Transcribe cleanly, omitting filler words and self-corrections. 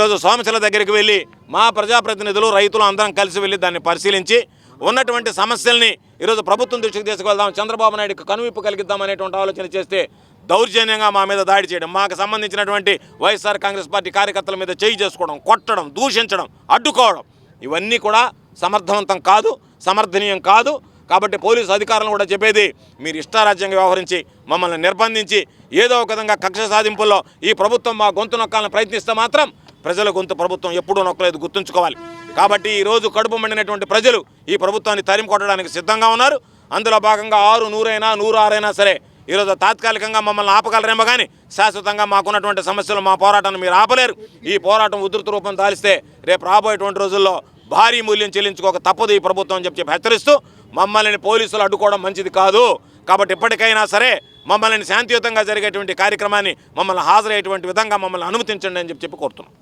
ఈరోజు సోమశిల దగ్గరికి వెళ్ళి మా ప్రజాప్రతినిధులు రైతులు అందరం కలిసి వెళ్ళి దాన్ని పరిశీలించి ఉన్నటువంటి సమస్యల్ని ఈరోజు ప్రభుత్వం దృష్టికి తీసుకువెళ్దాం, చంద్రబాబు నాయుడుకి కనువిప్పు కలిగిద్దాం అనేటువంటి ఆలోచన చేస్తే దౌర్జన్యంగా మా మీద దాడి చేయడం, మాకు సంబంధించినటువంటి వైఎస్ఆర్ కాంగ్రెస్ పార్టీ కార్యకర్తల మీద చేయి చేసుకోవడం, కొట్టడం, దూషించడం, అడ్డుకోవడం ఇవన్నీ కూడా సమర్థవంతం కాదు, సమర్థనీయం కాదు. కాబట్టి పోలీసు అధికారులను కూడా చెప్పేది, మీరు ఇష్టారాజ్యంగా వ్యవహరించి మమ్మల్ని నిర్బంధించి ఏదో ఒక విధంగా కక్ష సాధింపుల్లో ఈ ప్రభుత్వం మా గొంతు నొక్కాలని ప్రయత్నిస్తే మాత్రం ప్రజల గొంతు ప్రభుత్వం ఎప్పుడూ నొక్కలేదు, గుర్తుంచుకోవాలి. కాబట్టి ఈరోజు కడుపు మండినటువంటి ప్రజలు ఈ ప్రభుత్వాన్ని తరిమి కొట్టడానికి సిద్ధంగా ఉన్నారు. అందులో భాగంగా 6, 100 అయినా 106 అయినా సరే ఈరోజు తాత్కాలికంగా మమ్మల్ని ఆపగలరేమో కానీ శాశ్వతంగా మాకున్నటువంటి సమస్యలు, మా పోరాటాన్ని మీరు ఆపలేరు. ఈ పోరాటం ఉధృత రూపం దాలిస్తే రేపు రాబోయేటువంటి రోజుల్లో భారీ మూల్యం చెల్లించుకోక తప్పదు ఈ ప్రభుత్వం అని చెప్పి హెచ్చరిస్తూ, మమ్మల్ని పోలీసులు అడ్డుకోవడం మంచిది కాదు. కాబట్టి ఇప్పటికైనా సరే మమ్మల్ని శాంతియుతంగా జరిగేటువంటి కార్యక్రమాన్ని మమ్మల్ని హాజరయ్యేటువంటి విధంగా మమ్మల్ని అనుమతించండి అని చెప్పి కోరుతున్నాం.